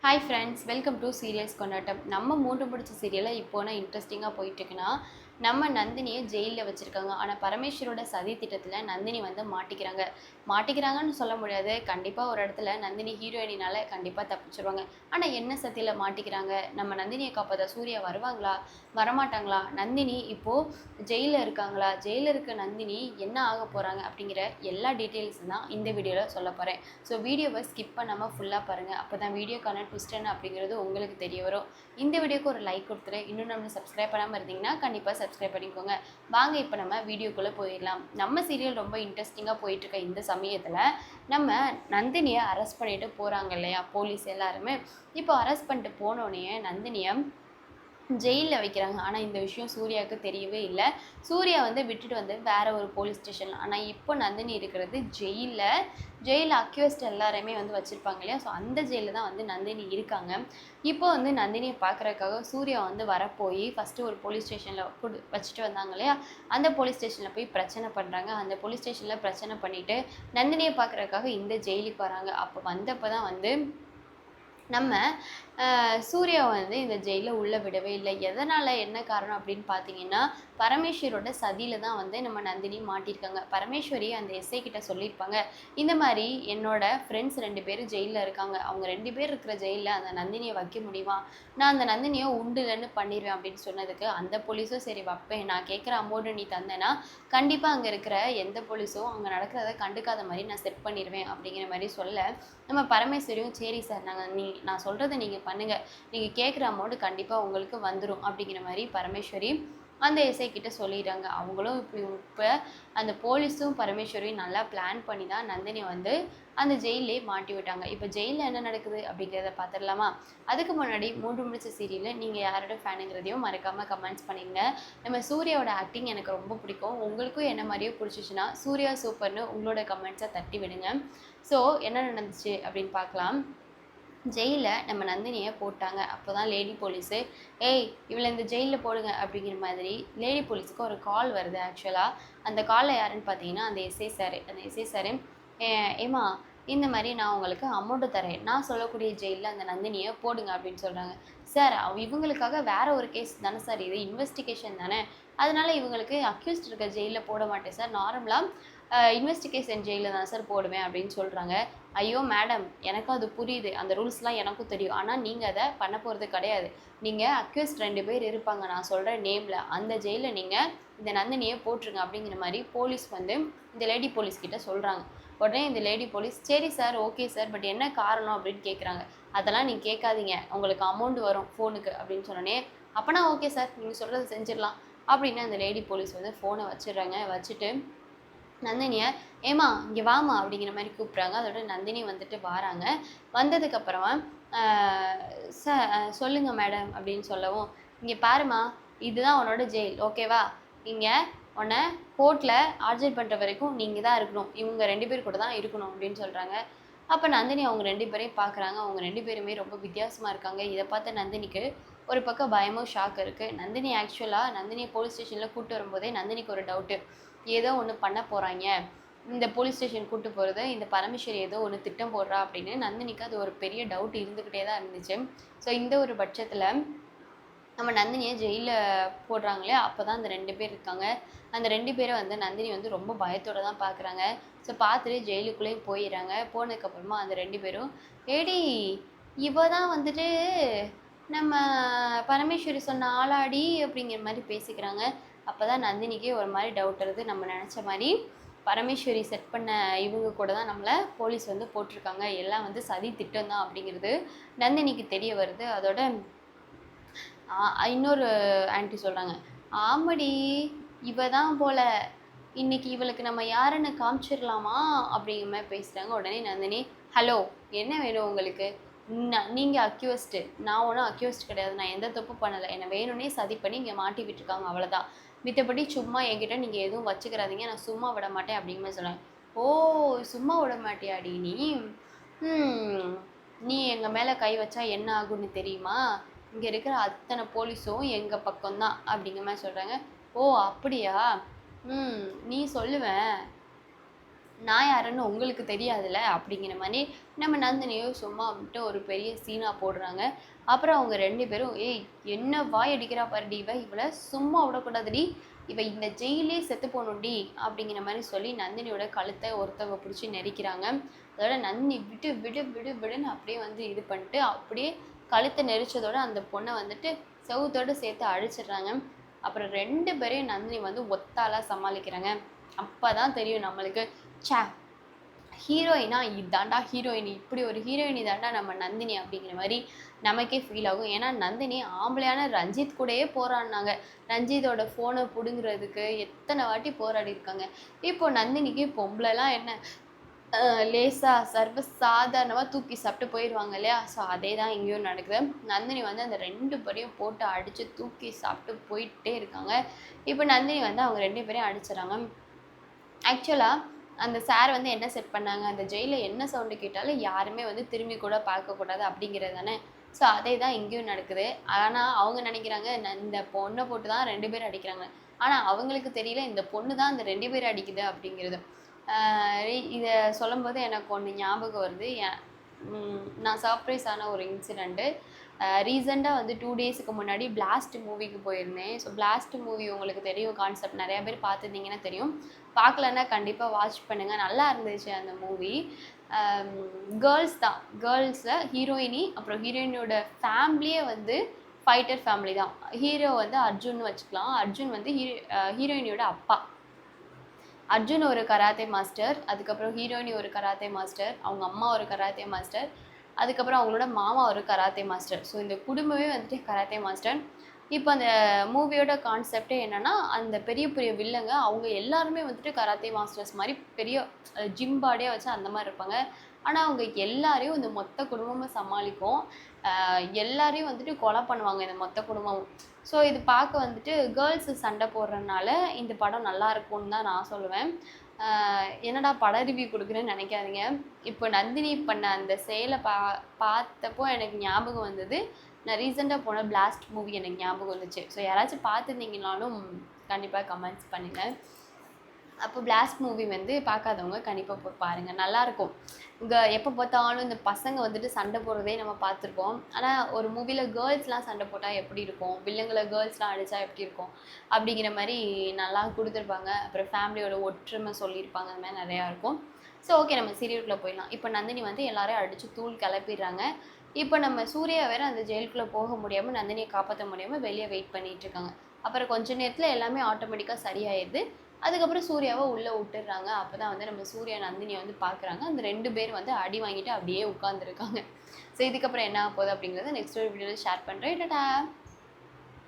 Hi friends, welcome to serials கொண்டாட்டம். நம்ம மூன்று முடிச்ச சீரியலில் இப்போனா இன்ட்ரெஸ்டிங்காக போயிட்டுருக்குன்னா, நம்ம நந்தினியை ஜெயிலில் வச்சுருக்காங்க. ஆனால் பரமேஸ்வரோட சதி திட்டத்தில் நந்தினி வந்து மாட்டிக்கிறாங்கன்னு சொல்ல முடியாது. கண்டிப்பாக ஒரு இடத்துல நந்தினி ஹீரோயினால கண்டிப்பாக தப்பிச்சிருவாங்க. ஆனால் என்ன சதியில் மாட்டிக்கிறாங்க? நம்ம நந்தினியை காப்பாற்ற சூர்யா வருவாங்களா, வரமாட்டாங்களா? நந்தினி இப்போது ஜெயிலில் இருக்காங்களா? ஜெயிலில் இருக்க நந்தினி என்ன ஆக போகிறாங்க அப்படிங்கிற எல்லா டீட்டெயில்ஸும் தான் இந்த வீடியோவில் சொல்ல போகிறேன். ஸோ வீடியோவை ஸ்கிப் பண்ணாமல் ஃபுல்லாக பாருங்கள். அப்போ தான் வீடியோக்கான ட்விஸ்ட் என்ன அப்படிங்கிறது உங்களுக்கு தெரிய வரும். இந்த வீடியோக்கு ஒரு லைக் கொடுத்துட்டு இன்னும் நம்ம சப்ஸ்கிரைப் பண்ணாமல் இருந்தீங்கன்னா கண்டிப்பாக சப்ஸ்கிரைப் பண்ணிக்கோங்க. வாங்க இப்போ நம்ம வீடியோக்குள்ளே போயிடலாம். நம்ம சீரியல் ரொம்ப இன்ட்ரெஸ்டிங்காக போயிட்டுருக்க இந்த சமயத்தில் நம்ம நந்தினியை அரெஸ்ட் பண்ணிட்டு போகிறாங்க இல்லையா போலீஸ் எல்லாருமே. இப்போ அரெஸ்ட் பண்ணிட்டு போனோடனே நந்தினியை ஜெயிலில் வைக்கிறாங்க. ஆனால் இந்த விஷயம் சூர்யாவுக்கு தெரியவே இல்லை. சூர்யா வந்து விட்டுட்டு வந்து வேறு ஒரு போலீஸ் ஸ்டேஷன். ஆனால் இப்போ நந்தினி இருக்கிறது ஜெயிலில் அக்யூஸ்ட் எல்லாருமே வந்து வச்சுருப்பாங்க இல்லையா. ஸோ அந்த ஜெயிலில் தான் வந்து நந்தினி இருக்காங்க. இப்போ வந்து நந்தினியை பார்க்குறதுக்காக சூர்யா வந்து வரப்போய் ஃபஸ்ட்டு ஒரு போலீஸ் ஸ்டேஷனில் வச்சுட்டு வந்தாங்க இல்லையா. அந்த போலீஸ் ஸ்டேஷனில் போய் பிரச்சனை பண்ணுறாங்க. அந்த போலீஸ் ஸ்டேஷனில் பிரச்சனை பண்ணிவிட்டு நந்தினியை பார்க்குறதுக்காக இந்த ஜெயிலுக்கு வராங்க. அப்போ வந்தப்போ தான் வந்து நம்ம சூர்யா வந்து இந்த ஜெயிலில் உள்ளே விடவே இல்லை. எதனால், என்ன காரணம் அப்படின்னு பார்த்தீங்கன்னா, பரமேஸ்வரோட சதியில் தான் வந்து நம்ம நந்தினி மாட்டியிருக்காங்க. பரமேஸ்வரி அந்த எஸ்ஐ கிட்ட சொல்லியிருப்பாங்க, இந்த மாதிரி என்னோட ஃப்ரெண்ட்ஸ் 2 பேர் ஜெயிலில் இருக்காங்க. அவங்க 2 பேர் இருக்கிற ஜெயிலில் அந்த நந்தினியை வைக்க முடியுமா? நான் அந்த நந்தினியை உண்டுலன்னு பண்ணிடுவேன் அப்படின்னு சொன்னதுக்கு அந்த போலீஸும் சரி வைப்பேன், நான் கேட்குற அமௌண்ட்டு நீ தந்தேன்னா கண்டிப்பாக அங்கே இருக்கிற எந்த போலீஸும் அங்கே நடக்கிறத கண்டுக்காத மாதிரி நான் செட் பண்ணிடுவேன் அப்படிங்கிற மாதிரி சொல்ல, நம்ம பரமேஸ்வரியும் சரி சார், நான் சொல்கிறத நீங்கள் பண்ணுங்கள், நீங்கள் கேட்குற அமௌண்ட்டு கண்டிப்பாக உங்களுக்கு வந்துடும் அப்படிங்கிற மாதிரி பரமேஸ்வரி அந்த எஸ்ஐ கிட்ட சொல்லிடுறாங்க. அவங்களும் இப்போ அந்த போலீஸும் பரமேஸ்வரியும் நல்லா பிளான் பண்ணி தான் நந்தினி வந்து அந்த ஜெயிலே மாட்டி விட்டாங்க. இப்போ ஜெயிலில் என்ன நடக்குது அப்படிங்கிறத பார்த்துடலாமா? அதுக்கு முன்னாடி மூன்று முடிச்ச சீரியலில் நீங்கள் யாரோட ஃபேனுங்கிறதையும் மறக்காமல் கமெண்ட்ஸ் பண்ணிங்க. நம்ம சூர்யாவோட ஆக்டிங் எனக்கு ரொம்ப பிடிக்கும். உங்களுக்கும் என்ன மாதிரியே பிடிச்சிச்சுன்னா சூர்யா சூப்பர்னு உங்களோட கமெண்ட்ஸை தட்டி விடுங்க. ஸோ என்ன நடந்துச்சு அப்படின்னு பார்க்கலாம். ஜெயிலில் நம்ம நந்தினியை போட்டாங்க. அப்போ தான் லேடி போலீஸு, ஏய் இவளை இந்த ஜெயிலில் போடுங்க அப்படிங்கிற மாதிரி லேடி போலீஸுக்கு ஒரு கால் வருது. ஆக்சுவலாக அந்த காலில் யாருன்னு பார்த்தீங்கன்னா அந்த எஸ்ஐ சாரு ஏம்மா இந்த மாதிரி நான் உங்களுக்கு அமௌண்ட்டு தரேன், நான் சொல்லக்கூடிய ஜெயிலில் அந்த நந்தினியை போடுங்க அப்படின்னு சொல்கிறாங்க. சார் இவங்களுக்காக வேறு ஒரு கேஸ் தானே சார், இது இன்வெஸ்டிகேஷன் தானே, அதனால் இவங்களுக்கு அக்யூஸ்ட் இருக்க ஜெயிலில் போட மாட்டேன் சார், நார்மலாக இன்வெஸ்டிகேஷன் ஜெயிலில் தான் சார் போடுவேன் அப்படின்னு சொல்கிறாங்க. ஐயோ மேடம், எனக்கும் அது புரியுது, அந்த ரூல்ஸ்லாம் எனக்கும் தெரியும், ஆனால் நீங்கள் அதை பண்ண போகிறது கிடையாது. நீங்கள் அக்யூஸ்ட் 2 பேர் இருப்பாங்க நான் சொல்கிற நேமில், அந்த ஜெயிலில் நீங்கள் இந்த நந்தினியை போட்டுருங்க அப்படிங்கிற மாதிரி போலீஸ் வந்து இந்த லேடி போலீஸ் கிட்ட சொல்கிறாங்க. உடனே இந்த லேடி போலீஸ் சரி சார், ஓகே சார், பட் என்ன காரணம் அப்படின்னு கேட்குறாங்க. அதெல்லாம் நீங்கள் கேட்காதீங்க, உங்களுக்கு அமௌண்ட் வரும் ஃபோனுக்கு அப்படின்னு சொன்னோன்னே, அப்போனா ஓகே சார், நீங்கள் சொல்கிறத செஞ்சிடலாம் அப்படின்னு அந்த லேடி போலீஸ் வந்து ஃபோனை வச்சிடுறாங்க. வச்சுட்டு நந்தினியை ஏம்மா இங்கே வாமா அப்படிங்கிற மாதிரி கூப்பிட்றாங்க. அதோட நந்தினி வந்துட்டு வராங்க. வந்ததுக்கப்புறமா சொல்லுங்கள் மேடம் அப்படின்னு சொல்லவும், இங்கே பாருமா, இதுதான் உன்னோட ஜெயில், ஓகேவா? இங்கே உன்னை கோர்ட்டில் ஆர்ஜர் பண்ணுற வரைக்கும் நீங்கள் தான் இருக்கணும், இவங்க 2 பேர் கூட தான் இருக்கணும் அப்படின்னு சொல்கிறாங்க. அப்போ நந்தினி அவங்க 2 பேரையும் பார்க்குறாங்க. அவங்க 2 பேருமே ரொம்ப வித்தியாசமாக இருக்காங்க. இதை பார்த்த நந்தினிக்கு ஒரு பக்கம் பயமும் ஷாக் இருக்குது. நந்தினியை போலீஸ் ஸ்டேஷனில் கூப்பிட்டு வரும்போதே நந்தினிக்கு ஒரு டவுட்டு, ஏதோ ஒன்று பண்ண போகிறாங்க, இந்த போலீஸ் ஸ்டேஷன் கூப்பிட்டு போகிறது இந்த பரமேஸ்வரி ஏதோ ஒன்று திட்டம் போடுறா அப்படின்னு நந்தினிக்கு அது ஒரு பெரிய டவுட் இருந்துக்கிட்டே தான் இருந்துச்சு. ஸோ இந்த ஒரு பட்சத்தில் நம்ம நந்தினியை ஜெயிலில் போடுறாங்களே, அப்போ தான் அந்த 2 பேர் இருக்காங்க. அந்த 2 பேரை வந்து நந்தினி வந்து ரொம்ப பயத்தோடு தான் பார்க்குறாங்க. ஸோ பார்த்துட்டு ஜெயிலுக்குள்ளேயும் போயிடுறாங்க. போனதுக்கப்புறமா அந்த 2 பேரும், ஏடி இவ தான் வந்துட்டு நம்ம பரமேஸ்வரி சொன்ன ஆளாடி அப்படிங்கிற மாதிரி பேசிக்கிறாங்க. அப்போ தான் நந்தினிக்கே ஒரு மாதிரி டவுட் வருது, நம்ம நினச்ச மாதிரி பரமேஸ்வரி செட் பண்ண இவங்க கூட தான் நம்மளை போலீஸ் வந்து போட்டிருக்காங்க, எல்லாம் வந்து சதி திட்டம் தான் அப்படிங்கிறது நந்தினிக்கு தெரிய வருது. அதோட இன்னொரு ஆன்ட்டி சொல்கிறாங்க, ஆமாடி இவ தான் போல், இன்னைக்கு இவளுக்கு நம்ம யாருன்னு காமிச்சிடலாமா அப்படிங்கிற மாதிரி பேசுகிறாங்க. உடனே நந்தினி, ஹலோ என்ன வேணும் உங்களுக்கு? நீங்கள் அக்யூஸ்டு, நான் ஒன்றும் அக்யூஸ்ட் கிடையாது, நான் எந்த தப்பு பண்ணலை, என்னை வேணும்னே சதி பண்ணி இங்கே மாட்டி விட்டுருக்காங்க, அவ்வளோதான். மித்தபடி சும்மா என்கிட்ட நீங்கள் எதுவும் வச்சுக்கிறாதீங்க, நான் சும்மா விட மாட்டேன் அப்படிங்கிற மாதிரி சொல்கிறாங்க. ஓ சும்மா விட மாட்டியாடி நீ? நீ எங்கள் மேலே கை வச்சா என்ன ஆகுன்னு தெரியுமா? இங்கே இருக்கிற அத்தனை போலீஸும் எங்கள் பக்கம்தான் அப்படிங்கிற மாதிரி சொல்கிறாங்க. ஓ அப்படியா? நீ சொல்லுவேன், நான் யாருன்னு உங்களுக்கு தெரியாதுல்ல அப்படிங்கிற மாதிரி நம்ம நந்தினியும் சும்மா வந்துட்டு ஒரு பெரிய சீனா போடுறாங்க. அப்புறம் அவங்க 2 பேரும், ஏய் என்ன வாய் அடிக்கிறா பாருடி இவளை சும்மா விடக்கூடாதுடி, இந்த ஜெயிலே செத்து போகணும்டி அப்படிங்கிற மாதிரி சொல்லி நந்தினியோட கழுத்தை ஒருத்தவங்க பிடிச்சி நெரிக்கிறாங்க. அதோட நந்தினி விடு விடு விடு விடுன்னு அப்படியே வந்து இது பண்ணிட்டு அப்படியே கழுத்தை நெரிச்சதோட அந்த பொண்ணை வந்துட்டு செவுத்தோடு சேர்த்து அழிச்சிடுறாங்க. அப்புறம் 2 பேரையும் நந்தினி வந்து ஒத்தாளாக சமாளிக்கிறாங்க. அப்போ தான் தெரியும் நம்மளுக்கு, ச்சே ஹீரோயினா இதாண்டா ஹீரோயினி, இப்படி ஒரு ஹீரோயினி தாண்டா நம்ம நந்தினி அப்படிங்கிற மாதிரி நமக்கே ஃபீல் ஆகும். ஏன்னா நந்தினி ஆம்பளையான ரஞ்சித் கூடயே போராடினாங்க. ரஞ்சித்தோட ஃபோனை பிடுங்குறதுக்கு எத்தனை வாட்டி போராடி இருக்காங்க. இப்போ நந்தினிக்கு பொம்பளைலாம் என்ன லேசாக சர்வ சாதாரணமாக தூக்கி சாப்பிட்டு போயிடுவாங்க இல்லையா? ஸோ அதே தான் இங்கேயும் நடக்குது. நந்தினி வந்து அந்த 2 பேரையும் போட்டு அடித்து தூக்கி சாப்பிட்டு போயிட்டே இருக்காங்க. இப்போ நந்தினி வந்து அவங்க 2 பேரையும் அடிச்சிடறாங்க. ஆக்சுவலாக அந்த சார் வந்து என்ன செட் பண்ணாங்க, அந்த ஜெயிலில் என்ன சவுண்டு கேட்டாலும் யாருமே வந்து திரும்பி கூட பார்க்கக்கூடாது அப்படிங்கிறது தானே. ஸோ அதே தான் இங்கேயும் நடக்குது. ஆனால் அவங்க நினைக்கிறாங்க இந்த பொண்ணை போட்டு தான் 2 பேர் அடிக்கிறாங்க. ஆனால் அவங்களுக்கு தெரியல இந்த பொண்ணு தான் அந்த 2 பேர் அடிக்குது அப்படிங்கிறது. இதை சொல்லும்போது எனக்கு ஒன்று ஞாபகம் வருது. நான் சர்ப்ரைஸ் ஆன ஒரு இன்சிடெண்ட்டு. ரீசெண்டாக வந்து 2 டேஸுக்கு முன்னாடி பிளாஸ்ட் மூவிக்கு போயிருந்தேன். ஸோ பிளாஸ்ட் மூவி உங்களுக்கு தெரியும், கான்செப்ட் நிறையா பேர் பார்த்துருந்தீங்கன்னா தெரியும். பார்க்கலன்னா கண்டிப்பாக வாட்ச் பண்ணுங்கள், நல்லா இருந்துச்சு அந்த மூவி. கேர்ள்ஸ் தான், கேர்ள்ஸில் ஹீரோயினி அப்புறம் ஹீரோயினோட ஃபேமிலியே வந்து ஃபைட்டர் ஃபேமிலி தான். ஹீரோ வந்து அர்ஜுன்னு வச்சுக்கலாம். அர்ஜுன் வந்து ஹீரோயினியோட அப்பா. அர்ஜுன் ஒரு கராத்தே மாஸ்டர், அதுக்கப்புறம் ஹீரோயினி ஒரு கராத்தே மாஸ்டர், அவங்க அம்மா ஒரு கராத்தே மாஸ்டர், அதுக்கப்புறம் அவங்களோட மாமா ஒரு கராத்தே மாஸ்டர். ஸோ இந்த குடும்பமே வந்துட்டு கராத்தே மாஸ்டர். இப்போ அந்த மூவியோட கான்செப்டே என்னென்னா, அந்த பெரிய பெரிய வில்லங்க அவங்க எல்லாருமே வந்துட்டு கராத்தே மாஸ்டர்ஸ் மாதிரி பெரிய ஜிம் பாடியாக வச்சு அந்த மாதிரி இருப்பாங்க. ஆனால் அவங்க எல்லாரையும் இந்த மொத்த குடும்பமும் சமாளிக்கும். எல்லாரையும் வந்துட்டு கொலை பண்ணுவாங்க இந்த மொத்த குடும்பமும். ஸோ இது பார்க்க வந்துட்டு கேர்ள்ஸு சண்டை போடுறதுனால இந்த படம் நல்லா இருக்கும்னு தான் நான் சொல்லுவேன். என்னடா படம் ரிவ்யூ கொடுக்குறேன்னு நினைக்காதீங்க. இப்போ நந்தினி பண்ண அந்த செயலை பார்த்தப்போ எனக்கு ஞாபகம் வந்தது. நான் ரீசெண்டாக போன பிளாஸ்ட் மூவி எனக்கு ஞாபகம் வந்துச்சு. ஸோ யாராச்சும் பார்த்துருந்தீங்கனாலும் கண்டிப்பாக கமெண்ட்ஸ் பண்ணுங்கள். அப்போ பிளாஸ்ட் மூவி வந்து பார்க்காதவங்க கண்டிப்பாக போய் பாருங்கள், நல்லாயிருக்கும். இங்கே எப்போ பார்த்தாலும் இந்த பசங்க வந்துட்டு சண்டை போடுறதே நம்ம பார்த்துருப்போம். ஆனால் ஒரு மூவியில் கேர்ள்ஸ்லாம் சண்டை போட்டால் எப்படி இருக்கும், வில்லங்களை கேர்ள்ஸ்லாம் அடித்தா எப்படி இருக்கும் அப்படிங்கிற மாதிரி நல்லா கொடுத்துருப்பாங்க. அப்புறம் ஃபேமிலியோட ஒற்றுமை சொல்லியிருப்பாங்க, அந்த மாதிரி நிறையா இருக்கும். ஸோ ஓகே, நம்ம சீரியலுக்குள்ளே போயிடலாம். இப்போ நந்தினி வந்து எல்லாரையும் அடித்து தூள் கிளப்பிடுறாங்க. இப்போ நம்ம சூர்யா வேறு அந்த ஜெயிலுக்குள்ளே போக முடியாமல், நந்தினியை காப்பாற்ற முடியாமல் வெளியே வெயிட் பண்ணிகிட்ருக்காங்க. அப்புறம் கொஞ்ச நேரத்தில் எல்லாமே ஆட்டோமேட்டிக்காக சரியாயிடுது. அதுக்கப்புறம் சூர்யாவை உள்ளே விட்டுடுறாங்க. அப்போ தான் வந்து நம்ம சூர்யா நந்தினியை வந்து பார்க்குறாங்க. அந்த 2 பேர் வந்து அடி வாங்கிட்டு அப்படியே உட்காந்துருக்காங்க. ஸோ இதுக்கப்புறம் என்ன ஆக போகுது அப்படிங்கிறத நெக்ஸ்ட் ஒரு வீடியோவில் ஷேர் பண்ணுறேன். டாடா.